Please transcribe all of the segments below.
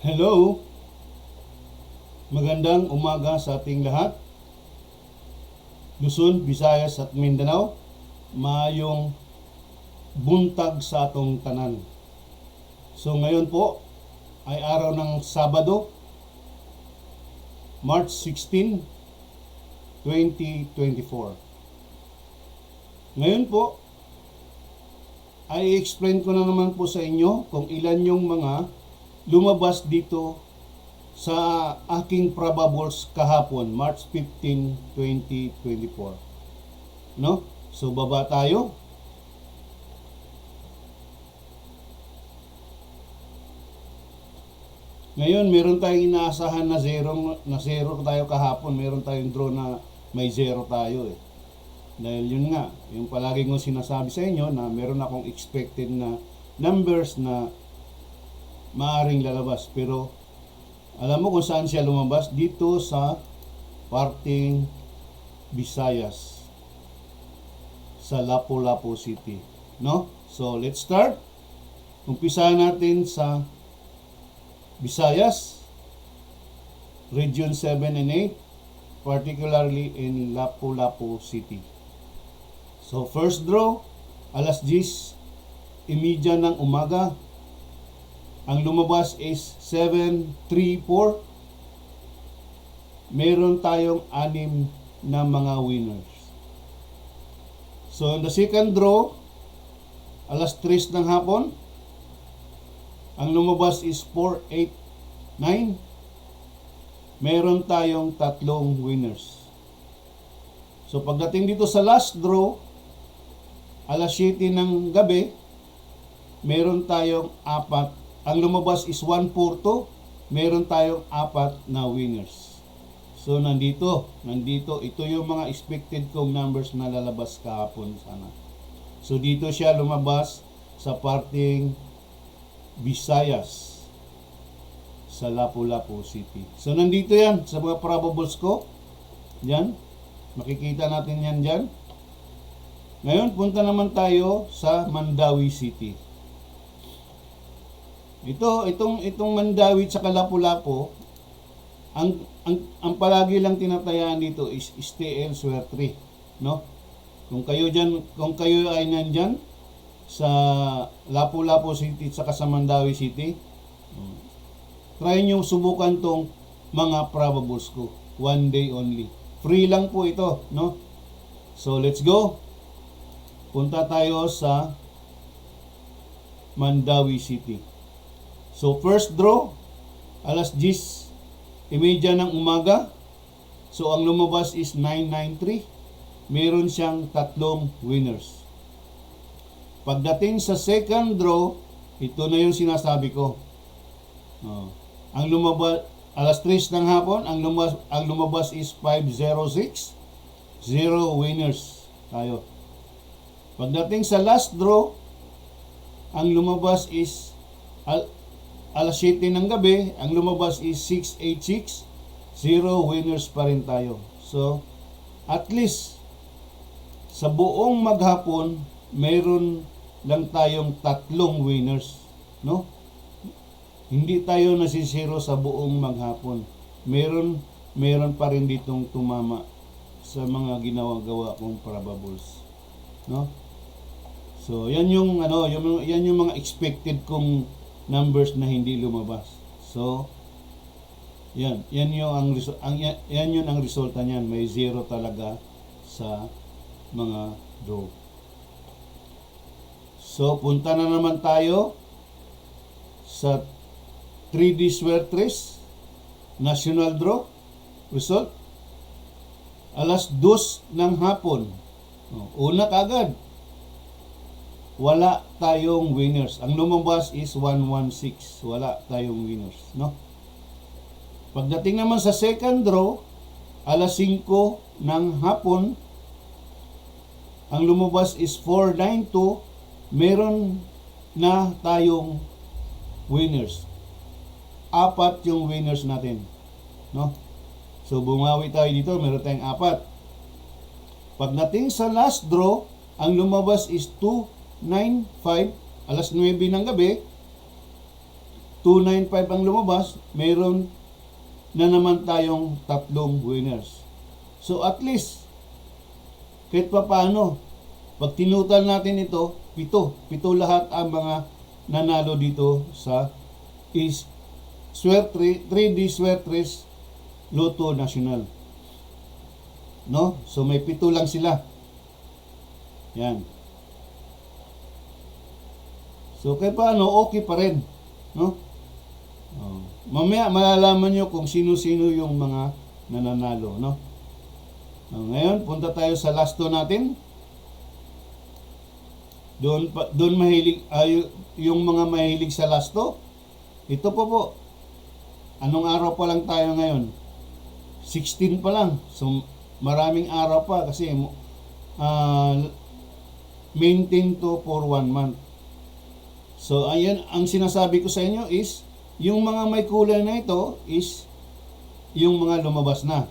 Hello, magandang umaga sa ating lahat. Luzon, Visayas at Mindanao. Maayong buntag sa atong tanan. So ngayon po ay araw ng Sabado, March 16, 2024. Ngayon po ay explain ko na naman po sa inyo kung ilan yung mga lumabas dito sa aking probables kahapon, March 15, 2024. No? So baba tayo. Ngayon, meron tayong inaasahan na zero tayo kahapon. Meron tayong draw na may zero tayo eh. Dahil yun nga, yung palagi kong sinasabi sa inyo na meron akong expected na numbers na maaring lalabas. Pero alam mo kung saan siya lumabas? Dito sa parting Visayas, sa Lapu-Lapu City, no? So let's start. Umpisahan natin sa Visayas, Region 7 and 8, particularly in Lapu-Lapu City. So first draw, alas 10:30 ng umaga. Ang lumabas is 734. Meron tayong 6 na mga winners. So, in the second draw, alas 3 ng hapon, ang lumabas is 489. Meron tayong 3 winners. So, pagdating dito sa last draw, alas 7 ng gabi, meron tayong 4. Ang lumabas is 142. Meron tayong 4 na winners. So, nandito. Ito yung mga expected kong numbers na lalabas kahapon sana. So, dito siya lumabas sa parting Visayas, sa Lapu-Lapu City. So, nandito yan sa mga probables ko. Yan. Makikita natin yan dyan. Ngayon, punta naman tayo sa Mandawi City. Itong Mandawi at Lapu-Lapu, ang palagi lang tinatayaan dito is stay elsewhere 3, no? Kung kayo ay nandyan sa Lapu-Lapu City at sa Mandawi City, try nyo subukan tong mga probables ko. One day only. Free lang po ito, no? So let's go. Punta tayo sa Mandawi City. So first draw, alas 10:30 ng umaga. So ang lumabas is 993. Meron siyang 3 winners. Pagdating sa second draw, ito na yung sinasabi ko. Ang lumabas, alas 3 ng hapon, ang lumabas is 506. 0 winners tayo. Pagdating sa last draw, ang lumabas is alas 7 ng gabi, ang lumabas is 686. 0 winners pa rin tayo. So, at least sa buong maghapon, mayroon lang tayong 3 winners, no? Hindi tayo nasisiro sa buong maghapon. Meron pa rin ditong tumama sa mga ginawa-gawa kong probables, no? So, yan yung mga expected kong numbers na hindi lumabas. So, yan yung ang resulta niyan. May 0 talaga sa mga draw. So, punta na naman tayo sa 3D Suertres National Draw result. Alas 2 ng hapon. Una kagad. Wala tayong winners. Ang lumabas is 116. Wala tayong winners, no? Pagdating naman sa second draw, alas 5 ng hapon, ang lumabas is 492. Meron na tayong winners. 4 yung winners natin, no? So bumawi tayo dito, meron tayong 4. Pagdating sa last draw, ang lumabas is 295, alas 9 ng gabi. 295 ang lumabas, meron na naman tayong 3 winners. So at least, kahit pa paano, pag tinutal natin ito, 7 lahat ang mga nanalo dito sa is Swerte 3D Swertres Lotto National. No? So may 7 lang sila. Yan. So kahit paano, okay pa rin. No? Mamaya malalaman nyo kung sino-sino yung mga nananalo, no? Ngayon, punta tayo sa last 2 natin. Doon mahilig yung mga mahilig sa last 2. Ito po. Anong araw pa lang tayo ngayon? 16 pa lang. So maraming araw pa kasi maintain to for 1 month. So ayan, ang sinasabi ko sa inyo is yung mga may kulay na ito is yung mga lumabas na.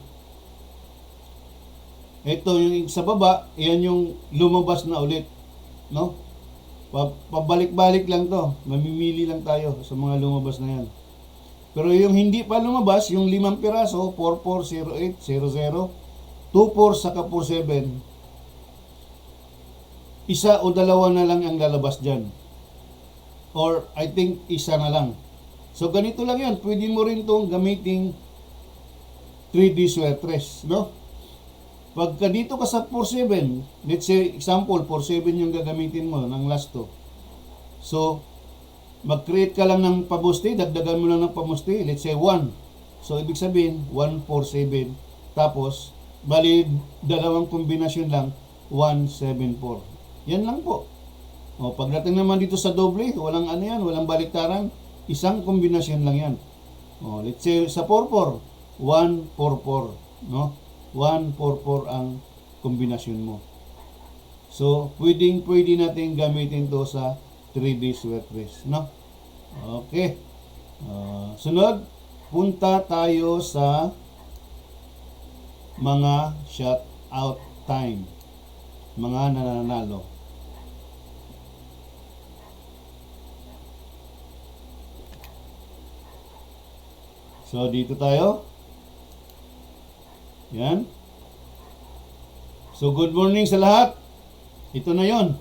Ito yung sa baba, yan yung lumabas na ulit, no? Pabalik-balik lang to. Mamimili lang tayo sa mga lumabas na yan. Pero yung hindi pa lumabas, yung 5 piraso, 440800, 24 saka 47, isa o dalawa na lang ang lalabas dyan. Or I think isa na lang. So ganito lang yan. Pwede mo rin itong gamiting 3D Swertres, no? Pagka dito ka sa 47, let's say example 47 yung gagamitin mo ng last 2. So mag-create ka lang ng pamusti, dagdagan mo lang ng pamusti, let's say 1. So ibig sabihin 147. Tapos bali dalawang kombinasyon lang 174. Yan lang po. O pagdating naman dito sa doble, walang ano yan, walang baliktaran. Isang kombinasyon lang yan. O, let's say sa 44, 144, no? 144 ang kombinasyon mo. So, pwede natin gamitin to sa 3D Swertres, no? Okay. Sunod, punta tayo sa mga shut out time. Mga nananalo. So, dito tayo. Yan. So, good morning sa lahat. Ito na yon.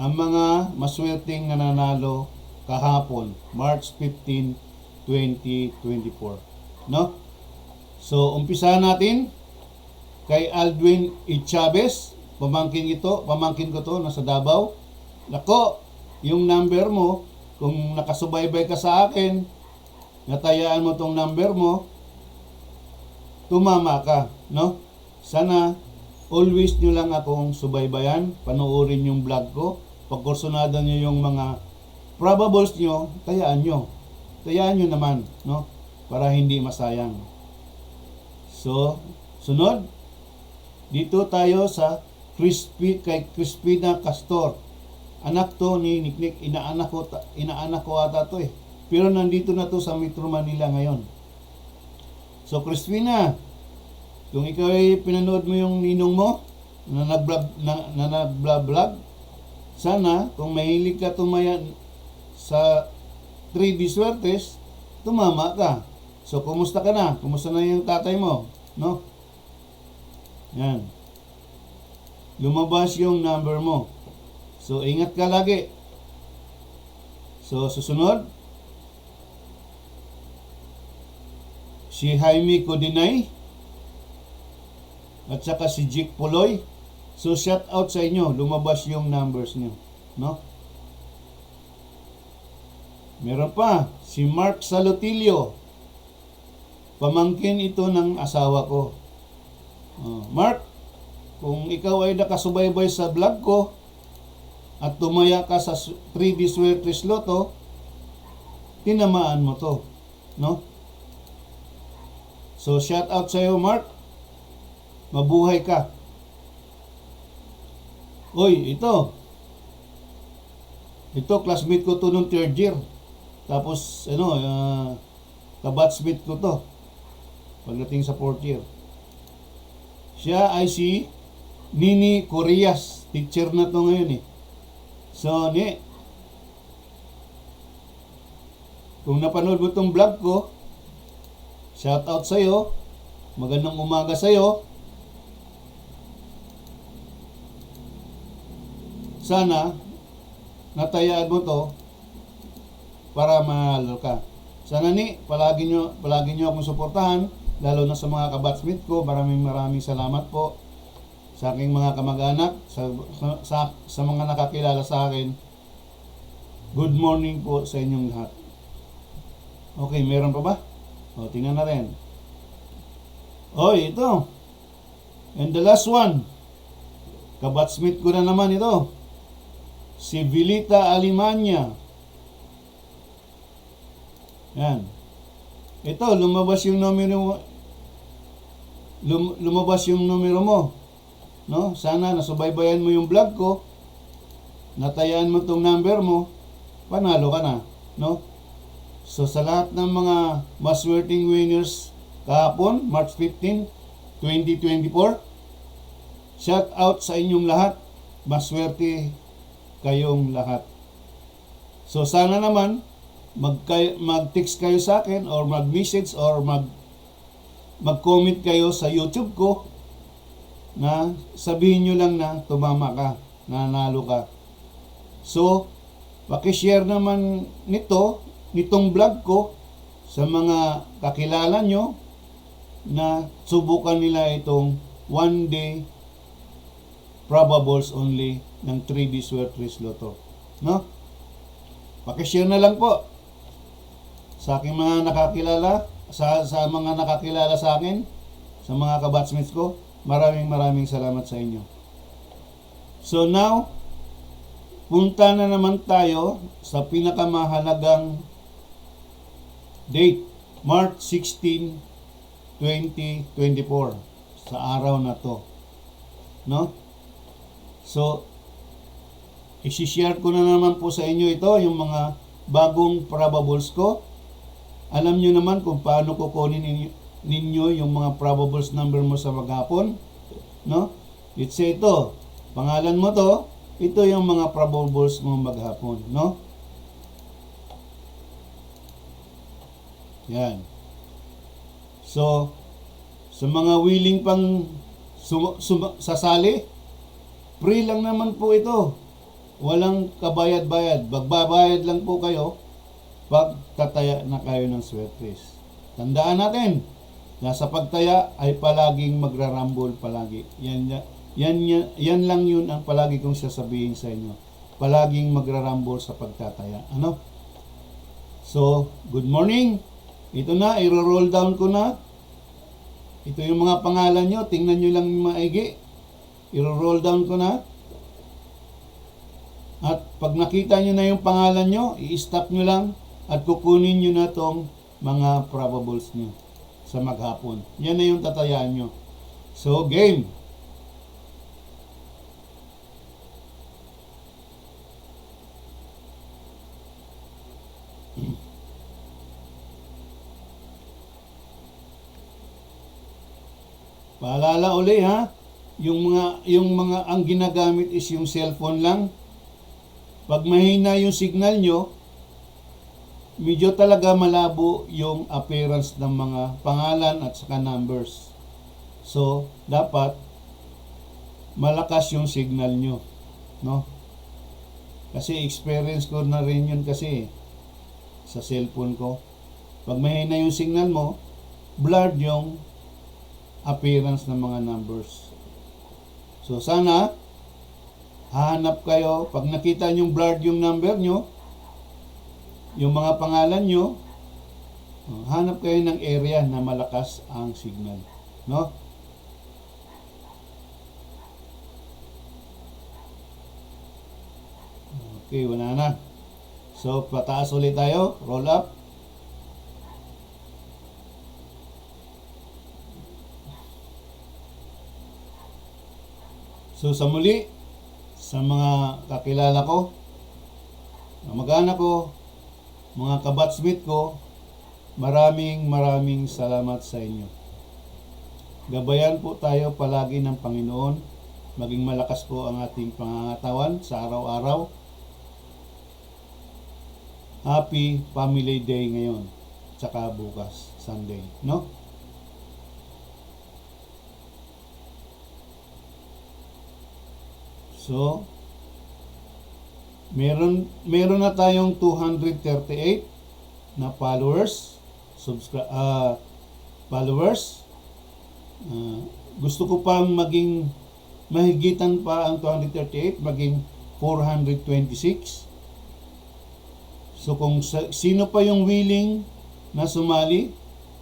Ang mga maswerteng nananalo kahapon, March 15, 2024. No? So, umpisahan natin kay Aldwin E. Chavez. Pamangkin ko to, nasa Davao. Nako, yung number mo, kung nakasubaybay ka sa akin, natayaan mo tong number mo, tumama ka, no? Sana always nyo lang akong subaybayan, panoorin yung vlog ko, pagkursunada nyo yung mga probables nyo, tayaan nyo naman, no? Para hindi masayang. So, sunod, dito tayo sa kay Crispina Castor. Anak to ni Niknik, inaanak ko ata to eh. Pero nandito na to sa Metro Manila ngayon. So, Crispina, kung ikaw ay pinanood mo yung ninong mo na nag-vlog, sana kung mahilig ka tumaya sa 3D Swertres, tumama ka. So, kumusta ka na? Kumusta na yung tatay mo? No? Yan. Lumabas yung number mo. So, ingat ka lagi. So, susunod, si Jaime Codinay at saka si Jake Puloy. So shout out sa inyo, lumabas yung numbers nyo, no? Meron pa si Mark Salotilio, pamangkin ito ng asawa ko. Mark, kung ikaw ay nakasubaybay sa vlog ko at tumaya ka sa 3D Swertres Lotto, tinamaan mo to, no? So, shout out sa iyo, Mark. Mabuhay ka. Oy, ito. Ito, classmate ko to nung 3rd year. Tapos, kabatchmate ko to. Pagdating sa 4th year. Siya ay si Nini Corias. Teacher na to ngayon eh. So, kung napanood mo tong vlog ko, shout out sa'yo. Magandang umaga sa'yo. Sana natayaan mo to para manalo ka. Sana palagi nyo akong suportahan, lalo na sa mga kabatsmate ko. Maraming salamat po sa aking mga kamag-anak, sa mga nakakilala sa akin. Good morning po sa inyong lahat. Okay, meron pa ba? O, tingnan natin. Ito. And the last one. Kabatsmate ko na naman ito. Si Vilita Alimanya. Yan. Ito, lumabas yung numero mo. No? Sana nasubaybayan mo yung vlog ko. Natayaan mo tong number mo. Panalo ka na, no? So sa lahat ng mga maswerteng winners kahapon, March 15, 2024, shout out sa inyong lahat. Maswerte kayong lahat. So sana naman mag-text kayo sa akin or mag-message or mag-comment kayo sa YouTube ko na sabihin nyo lang na tumama ka, nanalo ka. So, paki-share naman nitong vlog ko sa mga kakilala nyo na subukan nila itong one day probables only ng 3D Swertres Lotto. No? Paki-share na lang po sa aking mga nakakilala, sa mga nakakilala sa akin, sa mga kabatsmates ko. Maraming salamat sa inyo. So now, punta na naman tayo sa pinakamahalagang date, March 16, 2024, sa araw na to. No? So, isi-share ko na naman po sa inyo ito, yung mga bagong probables ko. Alam nyo naman kung paano kukunin ninyo yung mga probables number mo sa maghapon. No? Let's say ito, pangalan mo to, ito yung mga probables mo maghapon. No? Yan. So, sa mga willing pang sasali, free lang naman po ito. Walang kabayad-bayad. Magbabayad lang po kayo pag tataya na kayo ng Swertres. Tandaan natin, nasa pagtaya ay palaging magrarambol palagi. Yan lang yun ang palagi kong sasabihin sa inyo. Palaging magrarambol sa pagtataya. Ano? So, good morning. Ito na, i-roll down ko na. Ito yung mga pangalan nyo. Tingnan nyo lang maigi. I-roll down ko na. At pag nakita nyo na yung pangalan nyo, i-stop nyo lang at kukunin nyo na tong mga probables nyo sa maghapon. Yan na yung tatayaan nyo. So, game! Paalala uli ha, yung mga ang ginagamit is yung cellphone lang. Pag mahina yung signal nyo, medyo talaga malabo yung appearance ng mga pangalan at saka numbers. So, dapat malakas yung signal nyo, no? Kasi experience ko na rin yun kasi sa cellphone ko. Pag mahina yung signal mo, blurred yung appearance ng mga numbers. So, sana hahanap kayo, pag nakita nyo blurred yung number nyo, yung mga pangalan nyo, hanap kayo ng area na malakas ang signal. No? Okay, wala na. So, pataas ulit tayo. Roll up. So, sa muli, sa mga kakilala ko, mag-anak ko, mga kabatsmate ko, maraming salamat sa inyo. Gabayan po tayo palagi ng Panginoon. Maging malakas po ang ating pangangatawan sa araw-araw. Happy Family Day ngayon. Tsaka bukas, Sunday. No? So, meron na tayong 238 na followers. Followers. Gusto ko pang maging mahigitan pa ang 238, maging 426. So kung sino pa yung willing na sumali,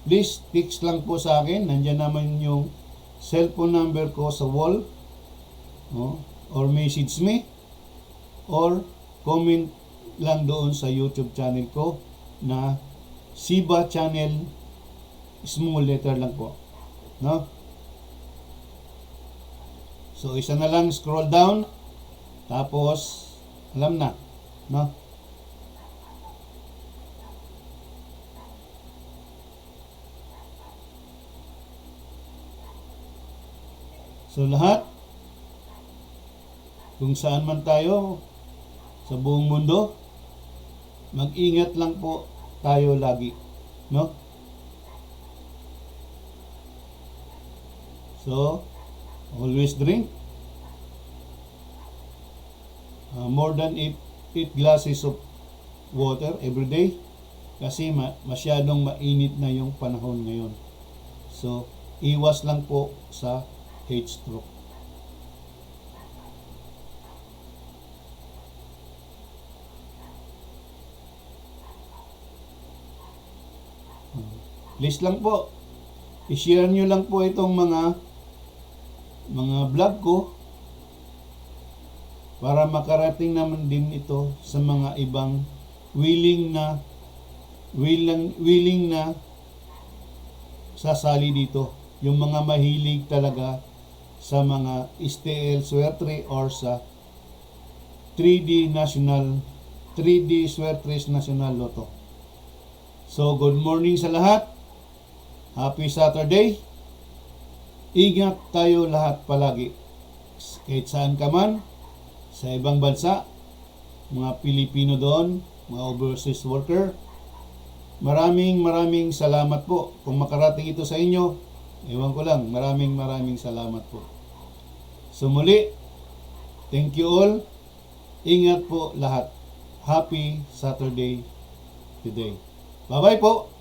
please text lang po sa akin. Nandiyan naman yung cellphone number ko sa wall. No? Or message me. Or comment lang doon sa YouTube channel ko na Siba Channel, small letter lang po. No? So isa na lang, scroll down. Tapos alam na, no? So lahat, kung saan man tayo sa buong mundo, mag-ingat lang po tayo lagi, no? So, always drink more than 8 glasses of water every day kasi masyadong mainit na yung panahon ngayon. So, iwas lang po sa heat stroke. Please lang po, i-share nyo lang po itong mga vlog ko para makarating naman din ito sa mga ibang willing na sasali dito, yung mga mahilig talaga sa mga STL Swertre or sa 3D Swertres National Lotto. So good morning sa lahat. Happy Saturday. Ingat tayo lahat palagi. Kahit saan ka man, sa ibang bansa, mga Pilipino doon, mga overseas worker, maraming salamat po. Kung makarating ito sa inyo, ewan ko lang, maraming salamat po. So muli, thank you all. Ingat po lahat. Happy Saturday today. Bye-bye po.